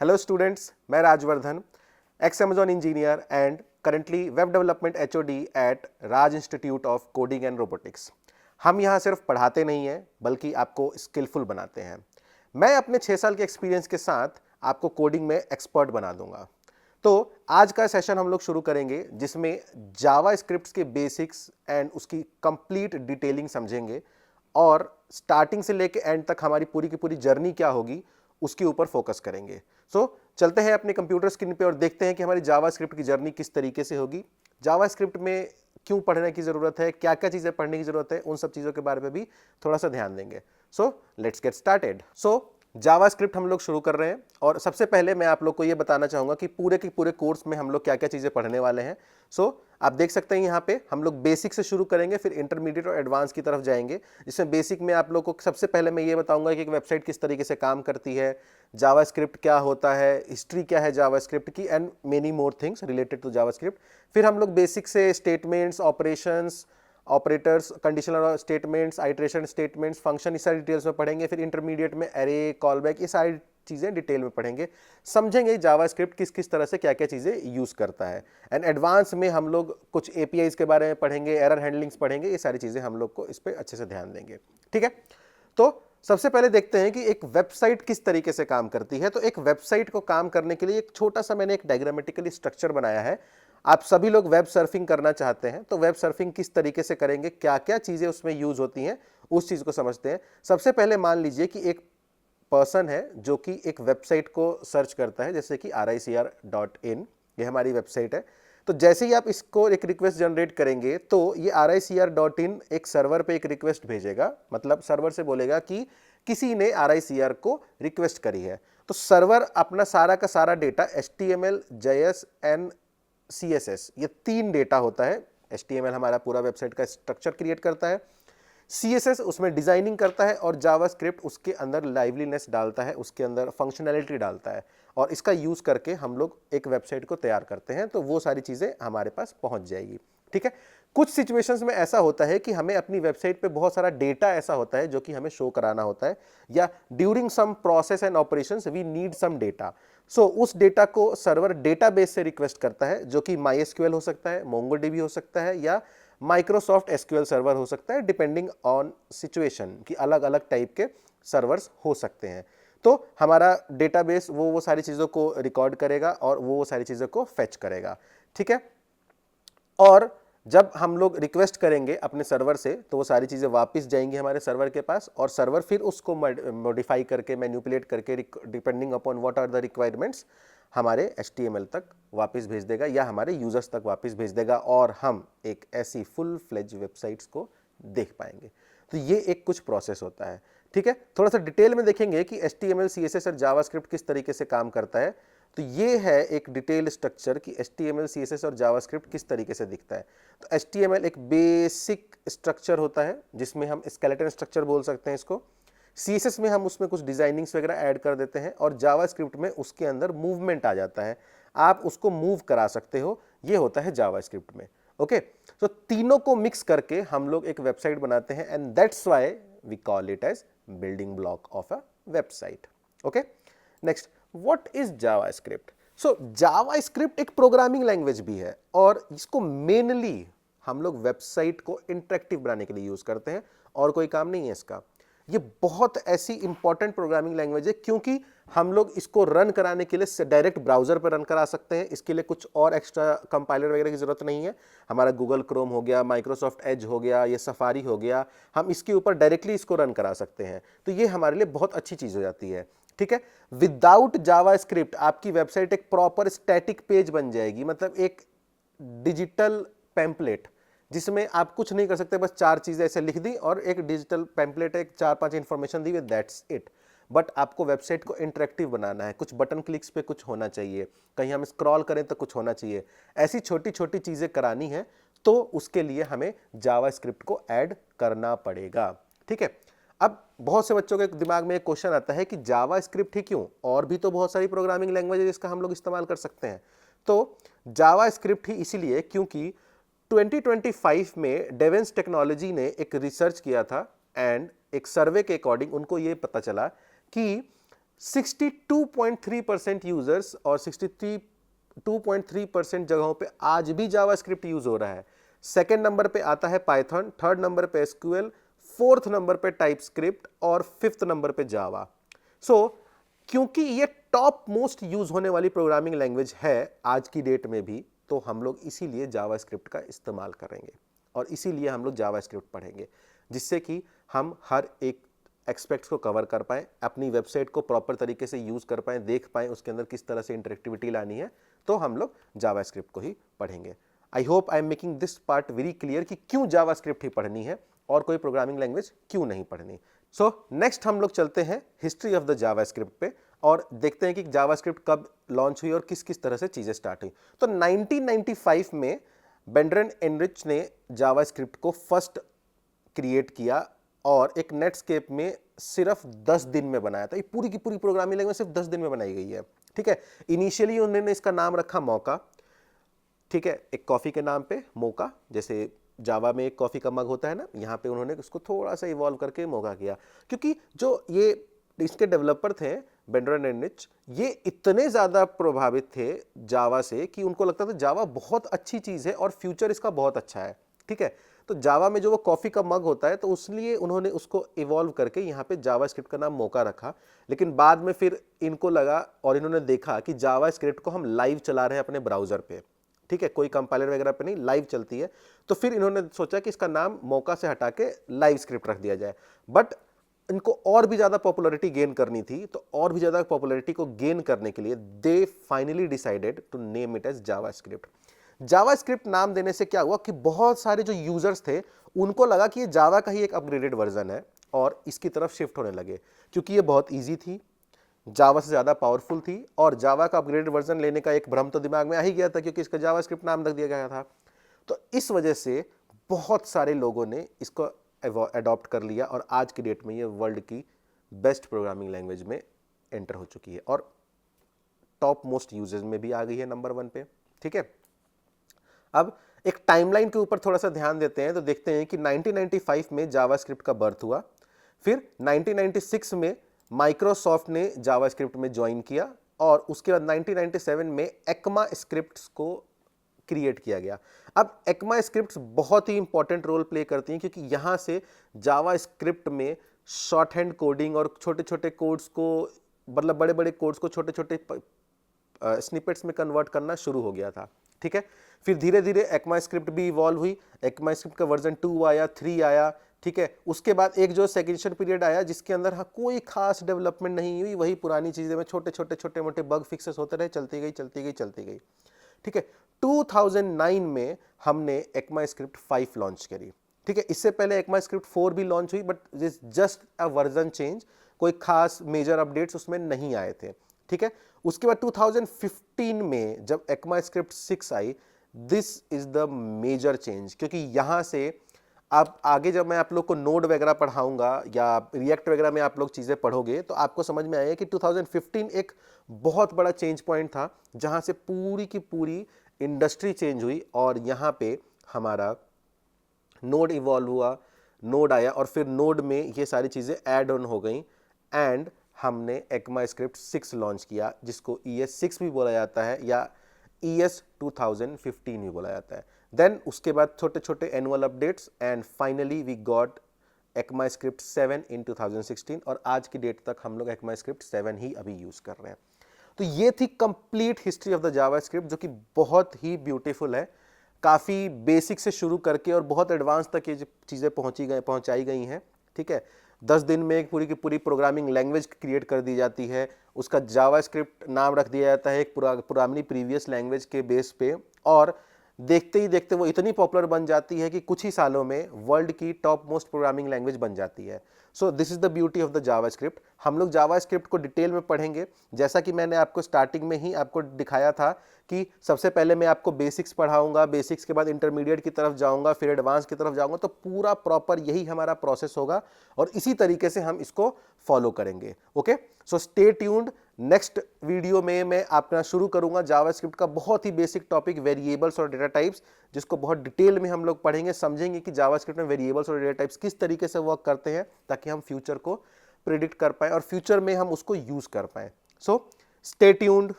Hello students, मैं Rajvardhan, ex Amazon engineer and currently web development HOD at Raj Institute of Coding and Robotics। हम यहाँ सिर्फ पढ़ाते नहीं हैं बल्कि आपको स्किलफुल बनाते हैं। मैं अपने 6 साल के एक्सपीरियंस के साथ आपको कोडिंग में एक्सपर्ट बना दूंगा। तो आज का सेशन हम लोग शुरू करेंगे जिसमें जावा स्क्रिप्ट्स के बेसिक्स एंड उसकी कंप्लीट डिटेलिंग समझेंगे और स्टार्टिंग से लेके एंड तक हमारी पूरी की पूरी जर्नी क्या होगी उसके ऊपर फोकस करेंगे। चलते हैं अपने कंप्यूटर स्क्रीन पे और देखते हैं कि हमारी जावा स्क्रिप्ट की जर्नी किस तरीके से होगी। जावा स्क्रिप्ट में क्यों पढ़ने की जरूरत है, क्या क्या चीजें पढ़ने की जरूरत है, उन सब चीजों के बारे में भी थोड़ा सा ध्यान देंगे। Let's get started. Java script हम लोग शुरू कर रहे हैं और सबसे पहले मैं आप लोग को ये बताना चाहूंगा कि पूरे के पूरे कोर्स में हम लोग क्या क्या चीजें पढ़ने वाले हैं। आप देख सकते हैं यहाँ पे हम लोग बेसिक से शुरू करेंगे, फिर इंटरमीडिएट और एडवांस की तरफ जाएंगे, जिसमें बेसिक में आप लोग को सबसे पहले मैं ये बताऊंगा कि एक वेबसाइट किस तरीके से काम करती है, जावा स्क्रिप्ट क्या होता है, हिस्ट्री क्या है जावा स्क्रिप्ट की, and many more things related to JavaScript. फिर हम लोग बेसिक से statements, operations, operators, conditional statements, iteration statements, function, इस सारी डिटेल्स में पढ़ेंगे। फिर इंटरमीडिएट में एरे, कॉलबैक, ये सारी चीज़ें डिटेल में पढ़ेंगे, समझेंगे जावा स्क्रिप्ट किस किस तरह से क्या क्या चीज़ें यूज़ करता है। एंड एडवांस में हम लोग कुछ एपीआईज के बारे में पढ़ेंगे, एरर हैंडलिंग्स पढ़ेंगे, ये सारी चीज़ें हम लोग को इस पर अच्छे से ध्यान देंगे। ठीक है, तो सबसे पहले देखते हैं कि एक वेबसाइट किस तरीके से काम करती है। तो एक वेबसाइट को काम करने के लिए एक छोटा सा मैंने एक डायग्रामेटिकली स्ट्रक्चर बनाया है। आप सभी लोग वेब सर्फिंग करना चाहते हैं तो वेब सर्फिंग किस तरीके से करेंगे, क्या क्या चीजें उसमें यूज होती हैं, उस चीज को समझते हैं। सबसे पहले मान लीजिए कि एक पर्सन है जो कि एक वेबसाइट को सर्च करता है, जैसे कि RICR.in, ये हमारी वेबसाइट है। तो जैसे ही आप इसको एक रिक्वेस्ट जनरेट करेंगे तो ये RICR.in एक सर्वर पे एक रिक्वेस्ट भेजेगा, मतलब सर्वर से बोलेगा कि किसी ने RICR को रिक्वेस्ट करी है। तो सर्वर अपना सारा का सारा data HTML, JS and CSS, ये 3 डेटा होता है। HTML हमारा पूरा वेबसाइट का स्ट्रक्चर क्रिएट करता है, CSS उसमें डिजाइनिंग करता है और जावास्क्रिप्ट उसके अंदर लाइवलीनेस डालता है, उसके अंदर फंक्शनैलिटी डालता है, और इसका यूज करके हम लोग एक वेबसाइट को तैयार करते हैं। तो वो सारी चीजें हमारे पास पहुंच जाएगी। ठीक है, कुछ सिचुएशंस में ऐसा होता है कि हमें अपनी वेबसाइट पे बहुत सारा डेटा ऐसा होता है जो कि हमें शो कराना होता है, या during some process and operations we need some data. उस डेटा को सर्वर डेटाबेस से रिक्वेस्ट करता है, जो कि MySQL हो सकता है, MongoDB हो सकता है, या माइक्रोसॉफ्ट SQL सर्वर हो सकता है, डिपेंडिंग ऑन सिचुएशन, कि अलग अलग टाइप के सर्वर्स हो सकते हैं। तो हमारा डेटाबेस वो सारी चीज़ों को रिकॉर्ड करेगा और वो सारी चीज़ों को फेच करेगा। ठीक है, और जब हम लोग रिक्वेस्ट करेंगे अपने सर्वर से तो वो सारी चीज़ें वापस जाएंगी हमारे सर्वर के पास, और सर्वर फिर उसको मॉडिफाई करके, मैनिपुलेट करके, depending upon what are the requirements, हमारे HTML तक वापस भेज देगा या हमारे यूजर्स तक वापस भेज देगा, और हम एक ऐसी फुल फ्लेज वेबसाइट्स को देख पाएंगे। तो ये एक कुछ प्रोसेस होता है। ठीक है, थोड़ा सा डिटेल में देखेंगे कि HTML, CSS और जावास्क्रिप्ट किस तरीके से काम करता है। तो ये है एक डिटेल स्ट्रक्चर कि HTML, CSS और जावास्क्रिप्ट किस तरीके से दिखता है। तो HTML एक बेसिक स्ट्रक्चर होता है जिसमें हम स्केलेटन स्ट्रक्चर बोल सकते हैं इसको। CSS में हम उसमें कुछ डिजाइनिंग्स वगैरह ऐड कर देते हैं, और जावास्क्रिप्ट में उसके अंदर मूवमेंट आ जाता है, आप उसको मूव करा सकते हो, ये होता है जावास्क्रिप्ट में। ओके, तो तीनों को मिक्स करके हम लोग एक वेबसाइट बनाते हैं, and that's why we call it as building block of a website. Okay, next, what is JavaScript? JavaScript एक प्रोग्रामिंग लैंग्वेज भी है, और इसको मेनली हम लोग वेबसाइट को इंटरेक्टिव बनाने के लिए यूज करते हैं, और कोई काम नहीं है इसका। ये बहुत ऐसी इंपॉर्टेंट प्रोग्रामिंग लैंग्वेज है क्योंकि हम लोग इसको रन कराने के लिए डायरेक्ट ब्राउजर पर रन करा सकते हैं। इसके लिए कुछ और एक्स्ट्रा कंपाइलर वगैरह की जरूरत नहीं है। हमारा गूगल क्रोम हो गया, माइक्रोसॉफ्ट एज हो गया, ये सफारी हो गया, हम इसके ऊपर डायरेक्टली इसको रन करा सकते हैं। तो ये हमारे लिए बहुत अच्छी चीज हो जाती है। ठीक है, विदाउट जावास्क्रिप्ट आपकी वेबसाइट एक प्रॉपर स्टैटिक पेज बन जाएगी, मतलब एक डिजिटल पैम्पलेट जिसमें आप कुछ नहीं कर सकते, बस 4 चीजें ऐसे लिख दी और एक डिजिटल पैम्पलेट, एक 4-5 information the, that's it. But आपको वेबसाइट को इंटरेक्टिव बनाना है, कुछ बटन क्लिक्स पे कुछ होना चाहिए, कहीं हम स्क्रॉल करें तो कुछ होना चाहिए, ऐसी छोटी छोटी चीजें करानी है, तो उसके लिए हमें जावास्क्रिप्ट को ऐड करना पड़ेगा। ठीक है, अब बहुत से बच्चों के दिमाग में एक क्वेश्चन आता है कि जावास्क्रिप्ट ही क्यों, और भी तो बहुत सारी प्रोग्रामिंग लैंग्वेज है जिसका हम लोग इस्तेमाल कर सकते हैं। तो जावास्क्रिप्ट ही इसीलिए क्योंकि 2025 में डेवेंस टेक्नोलॉजी ने एक रिसर्च किया था, एंड एक सर्वे के अकॉर्डिंग उनको ये पता चला कि 62.3% यूजर्स और 62.3% जगहों पे आज भी जावास्क्रिप्ट यूज हो रहा है। सेकंड नंबर पे आता है पाइथन, थर्ड नंबर पे एसक्यूएल, फोर्थ नंबर पे टाइपस्क्रिप्ट और फिफ्थ नंबर पे जावा। सो क्योंकि ये टॉप मोस्ट यूज होने वाली प्रोग्रामिंग लैंग्वेज है आज की डेट में भी, तो हम लोग इसीलिए जावास्क्रिप्ट का इस्तेमाल करेंगे और इसीलिए हम लोग जावास्क्रिप्ट पढ़ेंगे, जिससे कि हम हर एक एक्सपेक्ट्स को कवर कर पाएं, अपनी वेबसाइट को प्रॉपर तरीके से यूज कर पाएं, देख पाएं उसके अंदर किस तरह से इंटरेक्टिविटी लानी है, तो हम लोग जावास्क्रिप्ट को ही पढ़ेंगे। I hope I am making this part very clear कि क्यों जावास्क्रिप्ट ही पढ़नी है और कोई प्रोग्रामिंग लैंग्वेज क्यों नहीं पढ़नी। सो नेक्स्ट हम लोग चलते हैं हिस्ट्री ऑफ द जावास्क्रिप्ट पे और देखते हैं कि जावास्क्रिप्ट कब लॉन्च हुई और किस किस तरह से चीजें स्टार्ट हुई। तो 1995 में बेंड्रेन एनरिच ने जावास्क्रिप्ट को फर्स्ट क्रिएट किया और एक नेटस्केप में सिर्फ 10 दिन में बनाया था। ये पूरी की पूरी प्रोग्रामिंग लैंग्वेज सिर्फ 10 दिन में बनाई गई है। ठीक है, इनिशियली उन्होंने इसका नाम रखा मौका, ठीक है, एक कॉफी के नाम पे मौका, जैसे जावा में एक कॉफी का मग होता है ना, यहाँ पे उन्होंने उसको थोड़ा सा इवॉल्व करके मौका किया, क्योंकि जो ये इसके डेवलपर थे बेंड्रेन एनरिच, ये इतने ज्यादा प्रभावित थे जावा से कि उनको लगता था जावा बहुत अच्छी चीज है और फ्यूचर इसका बहुत अच्छा है। ठीक है, तो जावा में जो वो कॉफी का मग होता है, तो इसलिए उन्होंने उसको इवॉल्व करके यहाँ पे जावास्क्रिप्ट का नाम मौका रखा। लेकिन बाद में फिर इनको लगा और इन्होंने देखा कि जावास्क्रिप्ट को हम लाइव चला रहे हैं अपने ब्राउजर पे, ठीक है, कोई कंपाइलर वगैरह पे नहीं, लाइव चलती है, तो फिर इन्होंने सोचा कि इसका नाम मौका से हटा के लाइव स्क्रिप्ट रख दिया जाए। बट इनको और भी ज्यादा पॉपुलैरिटी गेन करनी थी, तो और भी ज्यादा पॉपुलैरिटी को गेन करने के लिए they finally decided to name it as JavaScript. JavaScript नाम देने से क्या हुआ कि बहुत सारे जो यूजर्स थे उनको लगा कि ये जावा का ही एक अपग्रेडेड वर्जन है और इसकी तरफ शिफ्ट होने लगे, क्योंकि ये बहुत ईजी थी, जावा से ज्यादा पावरफुल थी और जावा का अपग्रेडेड वर्जन लेने का एक भ्रम तो दिमाग में आ ही गया था, क्योंकि इसका जावास्क्रिप्ट नाम रख दिया गया था। तो इस वजह से बहुत सारे लोगों ने इसको अडॉप्ट कर लिया और आज की डेट में ये वर्ल्ड की बेस्ट प्रोग्रामिंग लैंग्वेज में एंटर हो चुकी है और टॉप मोस्ट यूजर्स में भी आ गई है नंबर 1 पे। ठीक है, अब एक टाइमलाइन के ऊपर थोड़ा सा ध्यान देते हैं तो देखते हैं कि 1995 में जावास्क्रिप्ट का बर्थ हुआ, फिर 1996 में माइक्रोसॉफ्ट ने जावास्क्रिप्ट में ज्वाइन किया और उसके बाद 1997 में एक्मा स्क्रिप्ट्स को क्रिएट किया गया। अब एक्मा स्क्रिप्ट्स बहुत ही इंपॉर्टेंट रोल प्ले करती हैं, क्योंकि यहां से जावास्क्रिप्ट में शॉर्ट हैंड कोडिंग और छोटे छोटे कोड्स को, मतलब बड़े बड़े कोड्स को छोटे छोटे स्निपेट्स में कन्वर्ट करना शुरू हो गया था। ठीक है, फिर धीरे धीरे एक्मा स्क्रिप्ट भी इवॉल्व हुई, एक्मा स्क्रिप्ट का वर्जन 2 आया, 3 आया। ठीक है, उसके बाद एक जो सेकेंडरी पीरियड आया जिसके अंदर कोई खास डेवलपमेंट नहीं हुई, वही पुरानी चीजें में छोटे मोटे बग फिक्सेस होते रहे, चलती गई। ठीक है, 2009 में हमने एक्मा स्क्रिप्ट 5 लॉन्च करी। ठीक है, इससे पहले एक्मा स्क्रिप्ट 4 भी लॉन्च हुई, but just a version change, कोई खास मेजर अपडेट्स उसमें नहीं आए थे। ठीक है, उसके बाद 2015 में जब एक्मा स्क्रिप्ट 6 आई, this is the major change, क्योंकि यहां से आप आगे जब मैं आप लोग को नोड वगैरह पढ़ाऊंगा या रिएक्ट वगैरह में आप लोग चीजें पढ़ोगे तो आपको समझ में आएगा कि 2015 एक बहुत बड़ा चेंज पॉइंट था, जहां से पूरी की पूरी इंडस्ट्री चेंज हुई और यहाँ पे हमारा नोड इवॉल्व हुआ, नोड आया और फिर नोड में ये सारी चीजें ऐड ऑन हो गई एंड हमने एक्मा स्क्रिप्ट 6 लॉन्च किया, जिसको ES6 भी बोला जाता है या ES 2015 भी बोला जाता है। देन उसके बाद छोटे छोटे annual updates and finally we got ECMAScript 7 in 2016 और आज की डेट तक हम लोग एक्मा स्क्रिप्ट 7 ही अभी यूज कर रहे हैं। तो ये थी complete history of the JavaScript, जो कि बहुत ही ब्यूटीफुल है, काफ़ी बेसिक से शुरू करके और बहुत एडवांस तक ये चीज़ें पहुंचाई गई हैं। ठीक है, 10 दिन में एक पूरी की पूरी प्रोग्रामिंग लैंग्वेज क्रिएट कर दी जाती है, उसका जावास्क्रिप्ट नाम रख दिया जाता है एक पुरानी प्रीवियस लैंग्वेज के बेस पे, और देखते ही देखते वो इतनी पॉपुलर बन जाती है कि कुछ ही सालों में वर्ल्ड की टॉप मोस्ट प्रोग्रामिंग लैंग्वेज बन जाती है। So this is the beauty of the JavaScript. हम लोग जावास्क्रिप्ट को डिटेल में पढ़ेंगे, जैसा कि मैंने आपको स्टार्टिंग में ही आपको दिखाया था कि सबसे पहले मैं आपको बेसिक्स पढ़ाऊंगा, बेसिक्स के बाद इंटरमीडिएट की तरफ जाऊंगा, फिर एडवांस की तरफ जाऊंगा, तो पूरा प्रॉपर यही हमारा प्रोसेस होगा और इसी तरीके से हम इसको फॉलो करेंगे। Okay, so stay tuned. Next video में मैं अपना शुरू करूंगा जावास्क्रिप्ट का बहुत ही बेसिक टॉपिक वेरिएबल्स और डेटा टाइप्स, जिसको बहुत डिटेल में हम लोग पढ़ेंगे, समझेंगे कि जावास्क्रिप्ट में वेरिएबल्स और डेटा टाइप्स किस तरीके से वर्क करते हैं, ताकि हम फ्यूचर को प्रिडिक्ट कर पाएँ और फ्यूचर में हम उसको यूज़ कर पाएँ। So stay tuned